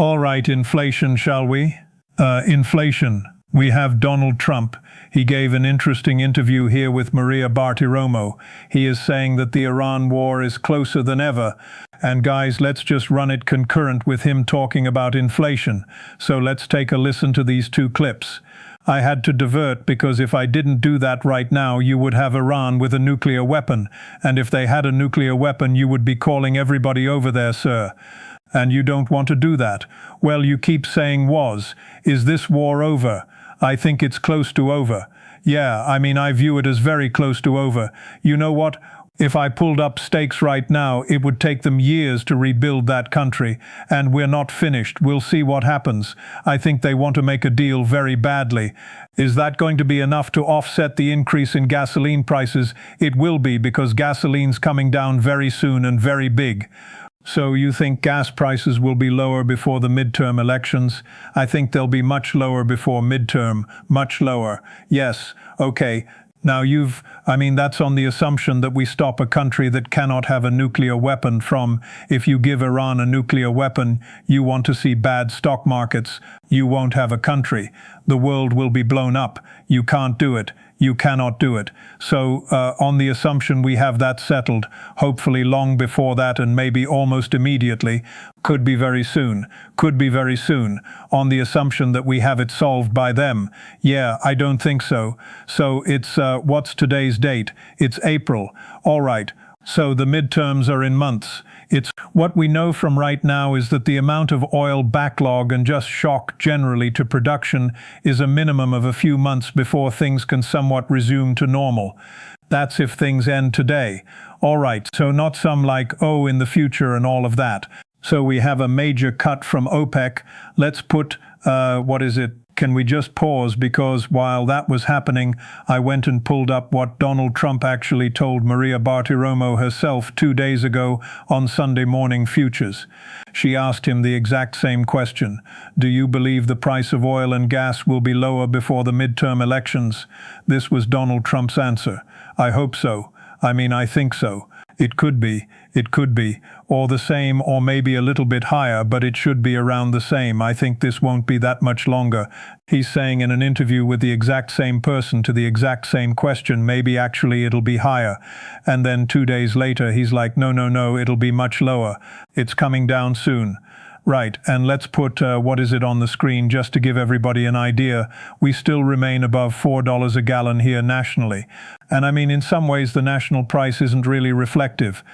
All right, inflation, shall we? Inflation. We have Donald Trump. He gave an interesting interview here with Maria Bartiromo. He is saying that the Iran war is closer than ever. And guys, let's just run it concurrent with him talking about inflation. So let's take a listen to these two clips. I had to divert because if I didn't do that right now, you would have Iran with a nuclear weapon. And if they had a nuclear weapon, you would be calling everybody over there, sir. And you don't want to do that. Well, you keep saying was. Is this war over? I think it's close to over. Yeah, I view it as very close to over. You know what? If I pulled up stakes right now, it would take them years to rebuild that country. And we're not finished. We'll see what happens. I think they want to make a deal very badly. Is that going to be enough to offset the increase in gasoline prices? It will be, because gasoline's coming down very soon and very big. So you think gas prices will be lower before the midterm elections? I think they'll be much lower before midterm, much lower. Yes, okay. Now that's on the assumption that we stop a country that cannot have a nuclear weapon from. If you give Iran a nuclear weapon, you want to see bad stock markets. You won't have a country. The world will be blown up. You can't do it. You cannot do it. So on the assumption we have that settled, hopefully long before that and maybe almost immediately, could be very soon, on the assumption that we have it solved by them. Yeah, I don't think so. So it's, what's today's date? It's April. All right. So the midterms are in months. What we know from right now is that the amount of oil backlog and just shock generally to production is a minimum of a few months before things can somewhat resume to normal. That's if things end today. All right, so not some in the future and all of that. So we have a major cut from OPEC. Let's put, Can we just pause, because while that was happening, I went and pulled up what Donald Trump actually told Maria Bartiromo herself 2 days ago on Sunday Morning Futures. She asked him the exact same question. Do you believe the price of oil and gas will be lower before the midterm elections? This was Donald Trump's answer. I hope so. I think so. It could be, or the same, or maybe a little bit higher, but it should be around the same. I think this won't be that much longer. He's saying in an interview with the exact same person to the exact same question, maybe actually it'll be higher. And then 2 days later, he's like, no, it'll be much lower. It's coming down soon. Right, and let's put on the screen just to give everybody an idea. We still remain above $4 a gallon here nationally. And in some ways the national price isn't really reflective.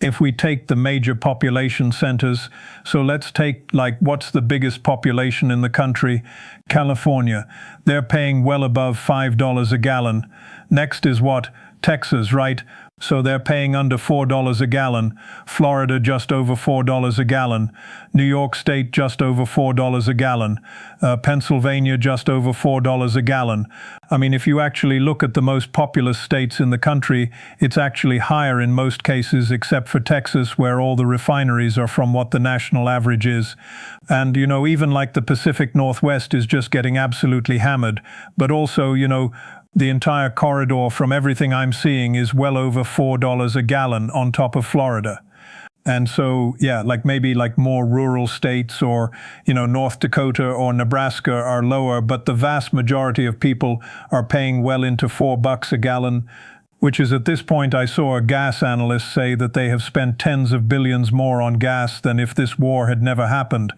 If we take the major population centers, so let's take what's the biggest population in the country? California. They're paying well above $5 a gallon. Next is what? Texas, right? So they're paying under $4 a gallon. Florida just over $4 a gallon. New York State just over $4 a gallon. Pennsylvania just over $4 a gallon. If you actually look at the most populous states in the country, it's actually higher in most cases, except for Texas, where all the refineries are from what the national average is. And, even the Pacific Northwest is just getting absolutely hammered. But also, the entire corridor, from everything I'm seeing, is well over $4 a gallon on top of Florida. And so, yeah, maybe more rural states or, North Dakota or Nebraska are lower, but the vast majority of people are paying well into $4 a gallon, which is, at this point, I saw a gas analyst say that they have spent tens of billions more on gas than if this war had never happened.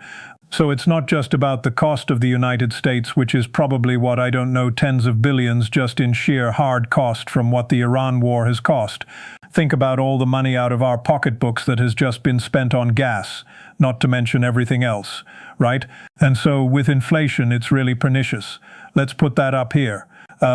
So it's not just about the cost of the United States, which is probably tens of billions just in sheer hard cost from what the Iran war has cost. Think about all the money out of our pocketbooks that has just been spent on gas, not to mention everything else, right? And so with inflation, it's really pernicious. Let's put that up here.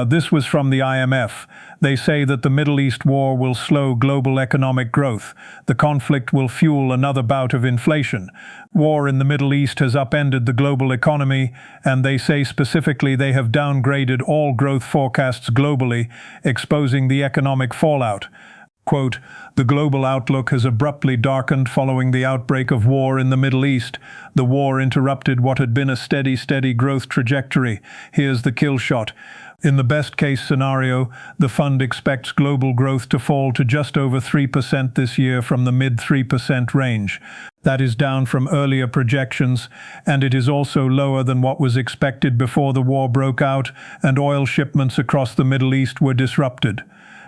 This was from the IMF. They say that the Middle East war will slow global economic growth. The conflict will fuel another bout of inflation. War in the Middle East has upended the global economy, and they say specifically they have downgraded all growth forecasts globally, exposing the economic fallout. Quote, the global outlook has abruptly darkened following the outbreak of war in the Middle East. The war interrupted what had been a steady growth trajectory. Here's the kill shot. In the best-case scenario, the fund expects global growth to fall to just over 3% this year from the mid-3% range. That is down from earlier projections, and it is also lower than what was expected before the war broke out and oil shipments across the Middle East were disrupted.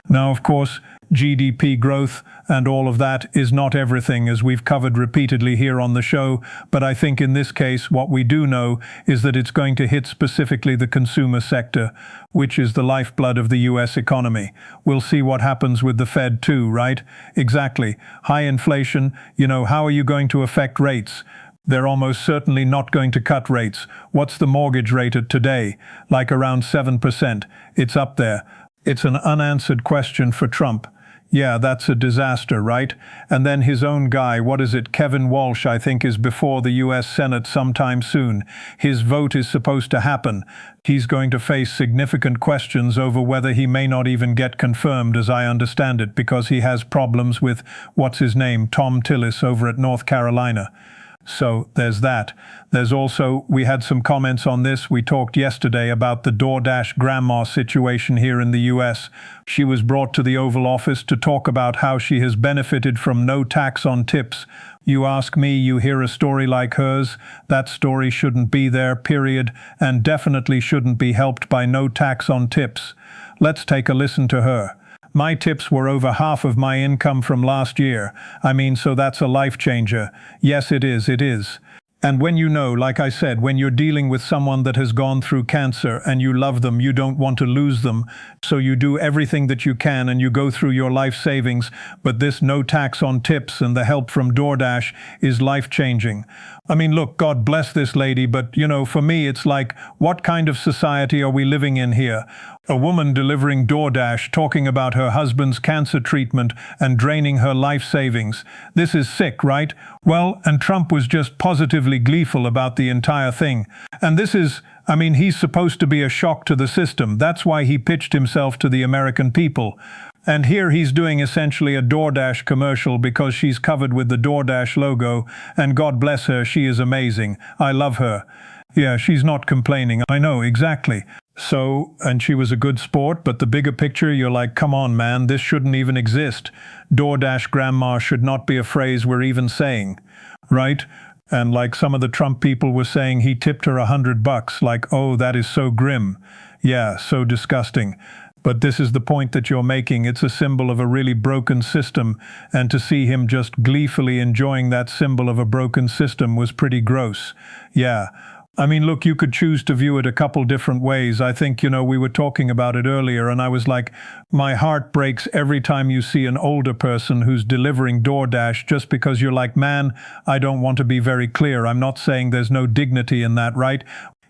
Now, of course, GDP growth and all of that is not everything, as we've covered repeatedly here on the show, but I think in this case what we do know is that it's going to hit specifically the consumer sector, which is the lifeblood of the US economy. We'll see what happens with the Fed too, right? Exactly. High inflation, how are you going to affect rates? They're almost certainly not going to cut rates. What's the mortgage rate at today? Like around 7%. It's up there. It's an unanswered question for Trump. Yeah, that's a disaster, right? And then his own guy, Kevin Walsh, I think, is before the US Senate sometime soon. His vote is supposed to happen. He's going to face significant questions over whether he may not even get confirmed, as I understand it, because he has problems with, Tom Tillis over at North Carolina. So there's that. There's also, we had some comments on this. We talked yesterday about the DoorDash grandma situation here in the US. She was brought to the Oval Office to talk about how she has benefited from no tax on tips. You ask me, you hear a story like hers, that story shouldn't be there, period, and definitely shouldn't be helped by no tax on tips. Let's take a listen to her. My tips were over half of my income from last year. So that's a life changer. Yes, it is. And when like I said, when you're dealing with someone that has gone through cancer and you love them, you don't want to lose them, so you do everything that you can and you go through your life savings, but this no tax on tips and the help from DoorDash is life-changing. Look, God bless this lady, but for me it's like, what kind of society are we living in here? A woman delivering DoorDash talking about her husband's cancer treatment and draining her life savings. This is sick, right? Well, and Trump was just positively gleeful about the entire thing. And this is, he's supposed to be a shock to the system. That's why he pitched himself to the American people. And here he's doing essentially a DoorDash commercial because she's covered with the DoorDash logo, and God bless her, she is amazing. I love her. Yeah, she's not complaining. I know, exactly. So, and she was a good sport, but the bigger picture, you're like, come on, man, this shouldn't even exist. DoorDash grandma should not be a phrase we're even saying, right? And like some of the Trump people were saying, he tipped her $100, like, oh, that is so grim. Yeah, so disgusting. But this is the point that you're making. It's a symbol of a really broken system, and to see him just gleefully enjoying that symbol of a broken system was pretty gross. Yeah. Look, you could choose to view it a couple different ways. I think, we were talking about it earlier, and I was like, my heart breaks every time you see an older person who's delivering DoorDash, just because you're like, man, I don't want to be very clear. I'm not saying there's no dignity in that, right?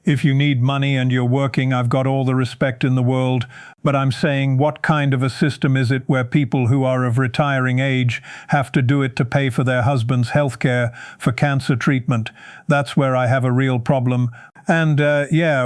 If you need money and you're working, I've got all the respect in the world, but I'm saying, what kind of a system is it where people who are of retiring age have to do it to pay for their husband's health care for cancer treatment? That's where I have a real problem. And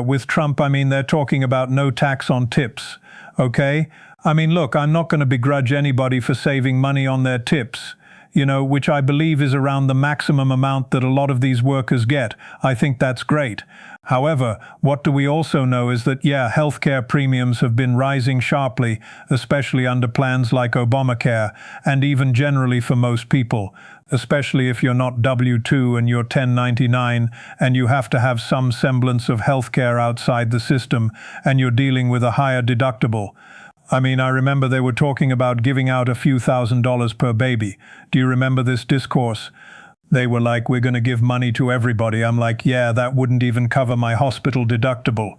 with Trump, they're talking about no tax on tips, okay? Look, I'm not going to begrudge anybody for saving money on their tips, which I believe is around the maximum amount that a lot of these workers get. I think that's great. However, what do we also know is that, healthcare premiums have been rising sharply, especially under plans like Obamacare, and even generally for most people, especially if you're not W-2 and you're 1099, and you have to have some semblance of healthcare outside the system, and you're dealing with a higher deductible. I remember they were talking about giving out a few $1,000s per baby. Do you remember this discourse? They were like, we're going to give money to everybody. I'm like, yeah, that wouldn't even cover my hospital deductible.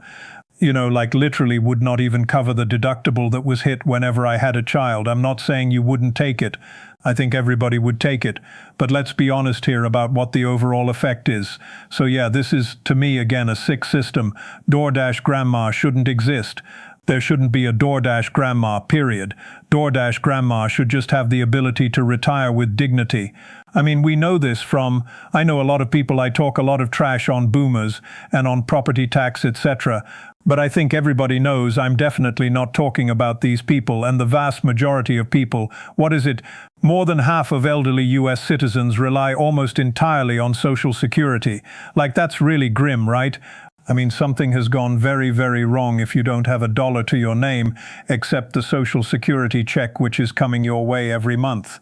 Literally would not even cover the deductible that was hit whenever I had a child. I'm not saying you wouldn't take it. I think everybody would take it. But let's be honest here about what the overall effect is. So this is, to me, again, a sick system. DoorDash grandma shouldn't exist. There shouldn't be a DoorDash grandma, period. DoorDash grandma should just have the ability to retire with dignity. We know this from, I know a lot of people, I talk a lot of trash on boomers and on property tax, etc. But I think everybody knows I'm definitely not talking about these people, and the vast majority of people. What is it? More than half of elderly US citizens rely almost entirely on Social Security. Like, that's really grim, right? I mean, something has gone very, very wrong if you don't have a dollar to your name, except the Social Security check which is coming your way every month.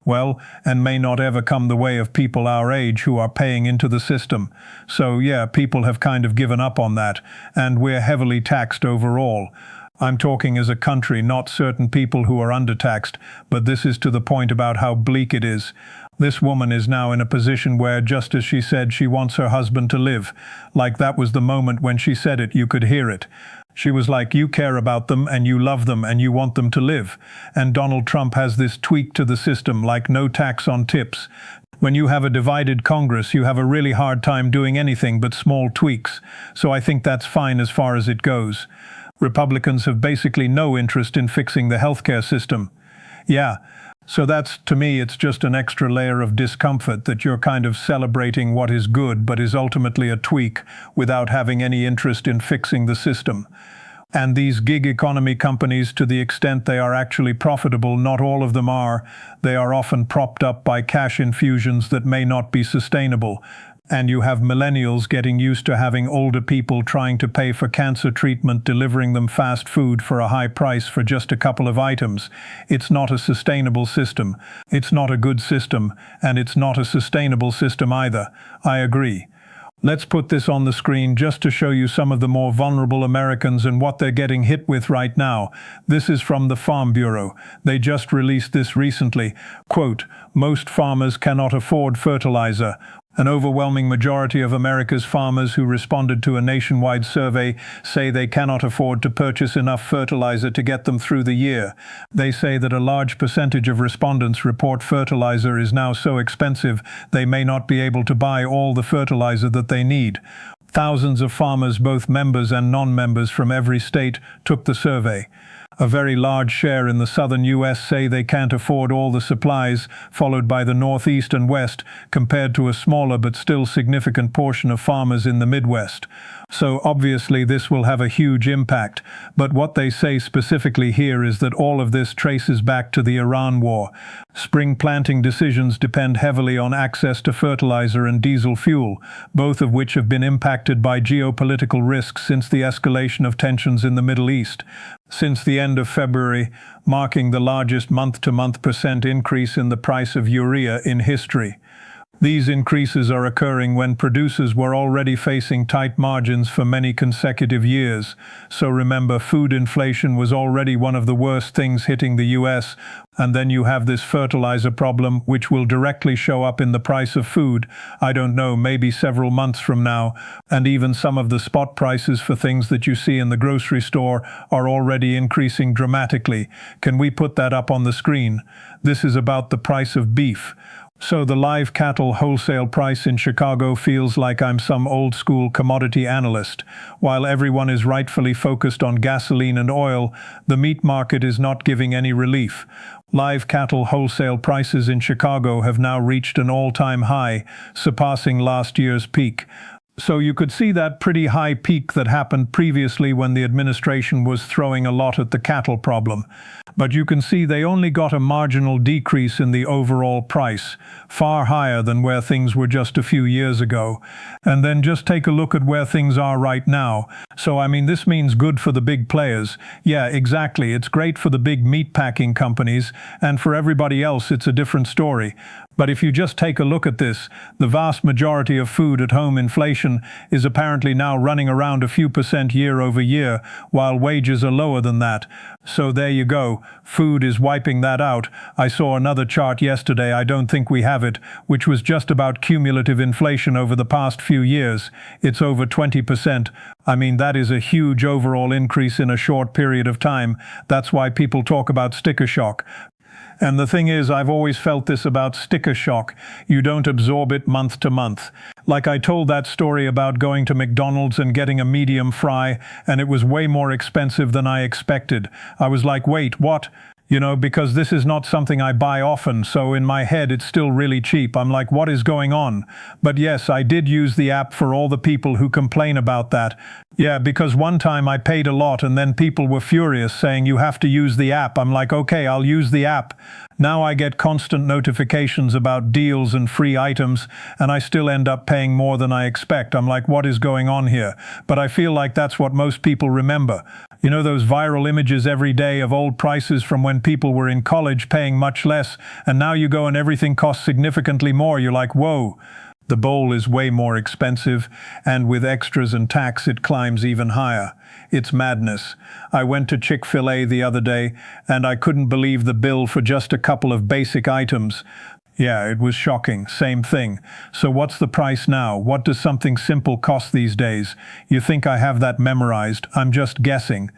Well, and may not ever come the way of people our age who are paying into the system. So yeah, people have kind of given up on that, and we're heavily taxed overall. I'm talking as a country, not certain people who are undertaxed, but this is to the point about how bleak it is. This woman is now in a position where, just as she said she wants her husband to live, like that was the moment when she said it, you could hear it. She was like, you care about them and you love them and you want them to live. And Donald Trump has this tweak to the system, like no tax on tips. When you have a divided Congress, you have a really hard time doing anything but small tweaks. So I think that's fine as far as it goes. Republicans have basically no interest in fixing the healthcare system. Yeah, so that's, to me, it's just an extra layer of discomfort that you're kind of celebrating what is good but is ultimately a tweak without having any interest in fixing the system. And these gig economy companies, to the extent they are actually profitable, not all of them are, they are often propped up by cash infusions that may not be sustainable. And you have millennials getting used to having older people trying to pay for cancer treatment, delivering them fast food for a high price for just a couple of items. It's not a sustainable system. It's not a good system, and it's not a sustainable system either. I agree. Let's put this on the screen just to show you some of the more vulnerable Americans and what they're getting hit with right now. This is from the Farm Bureau. They just released this recently. Quote, "Most farmers cannot afford fertilizer. An overwhelming majority of America's farmers who responded to a nationwide survey say they cannot afford to purchase enough fertilizer to get them through the year. They say that a large percentage of respondents report fertilizer is now so expensive they may not be able to buy all the fertilizer that they need." Thousands of farmers, both members and non-members from every state, took the survey. A very large share in the southern U.S. say they can't afford all the supplies, followed by the Northeast and West, compared to a smaller but still significant portion of farmers in the Midwest. So obviously this will have a huge impact, but what they say specifically here is that all of this traces back to the Iran war. Spring planting decisions depend heavily on access to fertilizer and diesel fuel, both of which have been impacted by geopolitical risks since the escalation of tensions in the Middle East. Since the end of February, marking the largest month-to-month % increase in the price of urea in history. These increases are occurring when producers were already facing tight margins for many consecutive years. So remember, food inflation was already one of the worst things hitting the US, and then you have this fertilizer problem which will directly show up in the price of food, I don't know, maybe several months from now, and even some of the spot prices for things that you see in the grocery store are already increasing dramatically. Can we put that up on the screen? This is about the price of beef. So the live cattle wholesale price in Chicago feels like I'm some old-school commodity analyst. While everyone is rightfully focused on gasoline and oil, the meat market is not giving any relief. Live cattle wholesale prices in Chicago have now reached an all-time high, surpassing last year's peak. So you could see that pretty high peak that happened previously when the administration was throwing a lot at the cattle problem. But you can see they only got a marginal decrease in the overall price, far higher than where things were just a few years ago. And then just take a look at where things are right now. So I mean, this means good for the big players. Yeah, exactly. It's great for the big meat packing companies, and for everybody else it's a different story. But if you just take a look at this, the vast majority of food at home inflation is apparently now running around a few % year over year, while wages are lower than that. So there you go. Food is wiping that out. I saw another chart yesterday, I don't think we have it, which was just about cumulative inflation over the past few years. It's over 20%. I mean, that is a huge overall increase in a short period of time. That's why people talk about sticker shock. And the thing is, I've always felt this about sticker shock. You don't absorb it month to month. Like I told that story about going to McDonald's and getting a medium fry, and it was way more expensive than I expected. I was like, wait, what? Because this is not something I buy often, so in my head it's still really cheap. I'm like, what is going on? But yes, I did use the app for all the people who complain about that. Yeah, because one time I paid a lot and then people were furious saying you have to use the app. I'm like, okay, I'll use the app. Now I get constant notifications about deals and free items, and I still end up paying more than I expect. I'm like, what is going on here? But I feel like that's what most people remember. Those viral images every day of old prices from when people were in college paying much less, and now you go and everything costs significantly more. You're like, whoa. The bowl is way more expensive, and with extras and tax it climbs even higher. It's madness. I went to Chick-fil-A the other day, and I couldn't believe the bill for just a couple of basic items. Yeah, it was shocking. Same thing. So what's the price now? What does something simple cost these days? You think I have that memorized? I'm just guessing.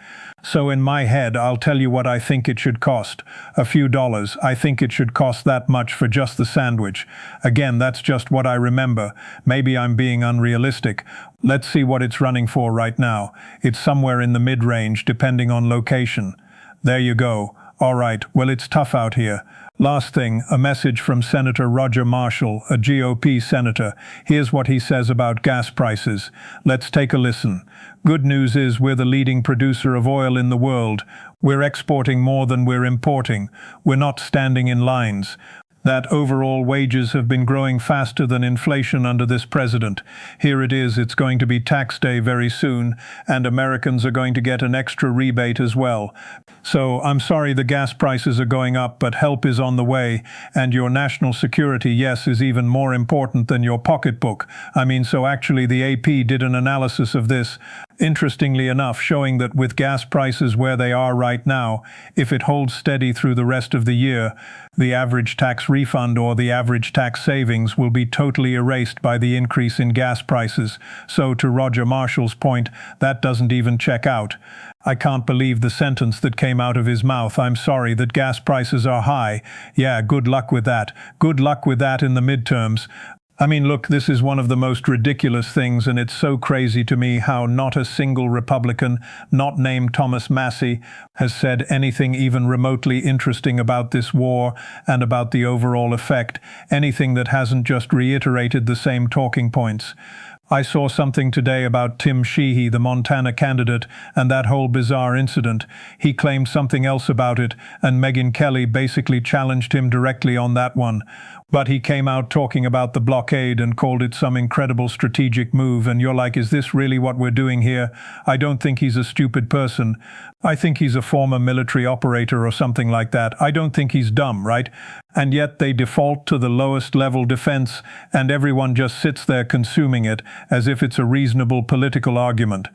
So in my head, I'll tell you what I think it should cost. A few dollars. I think it should cost that much for just the sandwich. Again, that's just what I remember. Maybe I'm being unrealistic. Let's see what it's running for right now. It's somewhere in the mid-range, depending on location. There you go. All right, well, it's tough out here. Last thing, a message from Senator Roger Marshall, a GOP senator. Here's what he says about gas prices. Let's take a listen. Good news is we're the leading producer of oil in the world. We're exporting more than we're importing. We're not standing in lines. That overall wages have been growing faster than inflation under this president. Here it is, it's going to be tax day very soon, and Americans are going to get an extra rebate as well. So I'm sorry the gas prices are going up, but help is on the way, and your national security, yes, is even more important than your pocketbook. So actually the AP did an analysis of this, interestingly enough, showing that with gas prices where they are right now, if it holds steady through the rest of the year, the average tax refund or the average tax savings will be totally erased by the increase in gas prices. So to Roger Marshall's point, that doesn't even check out. I can't believe the sentence that came out of his mouth. I'm sorry that gas prices are high. Yeah, good luck with that. Good luck with that in the midterms. Look, this is one of the most ridiculous things, and it's so crazy to me how not a single Republican, not named Thomas Massey, has said anything even remotely interesting about this war and about the overall effect, anything that hasn't just reiterated the same talking points. I saw something today about Tim Sheehy, the Montana candidate, and that whole bizarre incident. He claimed something else about it, and Megyn Kelly basically challenged him directly on that one. But he came out talking about the blockade and called it some incredible strategic move, and you're like, is this really what we're doing here? I don't think he's a stupid person. I think he's a former military operator or something like that. I don't think he's dumb, right? And yet they default to the lowest level defense, and everyone just sits there consuming it as if it's a reasonable political argument.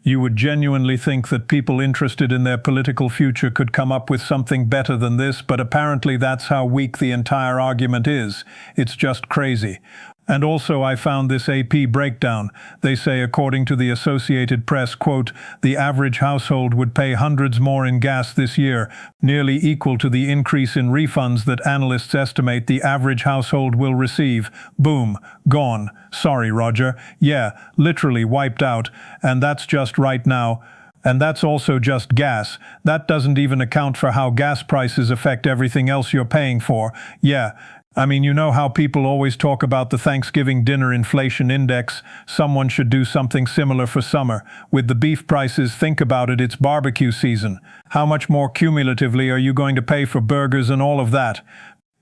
You would genuinely think that people interested in their political future could come up with something better than this, but apparently that's how weak the entire argument is. It's just crazy. And also I found this AP breakdown. They say, according to the Associated Press, quote, the average household would pay hundreds more in gas this year, nearly equal to the increase in refunds that analysts estimate the average household will receive. Boom. Gone. Sorry, Roger. Yeah, literally wiped out. And that's just right now. And that's also just gas. That doesn't even account for how gas prices affect everything else you're paying for. Yeah. You know how people always talk about the Thanksgiving dinner inflation index? Someone should do something similar for summer. With the beef prices, think about it, it's barbecue season. How much more cumulatively are you going to pay for burgers and all of that?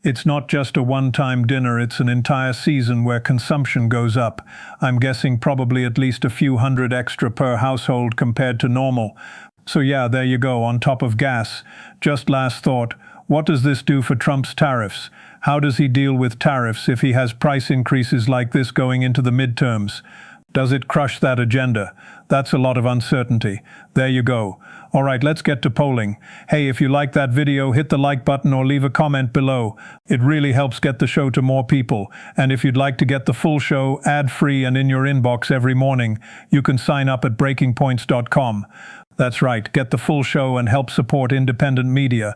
It's not just a one-time dinner, it's an entire season where consumption goes up. I'm guessing probably at least a few hundred extra per household compared to normal. So yeah, there you go, on top of gas. Just last thought, what does this do for Trump's tariffs? How does he deal with tariffs if he has price increases like this going into the midterms? Does it crush that agenda? That's a lot of uncertainty. There you go. All right, let's get to polling. Hey, if you like that video, hit the like button or leave a comment below. It really helps get the show to more people. And if you'd like to get the full show ad-free and in your inbox every morning, you can sign up at breakingpoints.com. That's right, get the full show and help support independent media.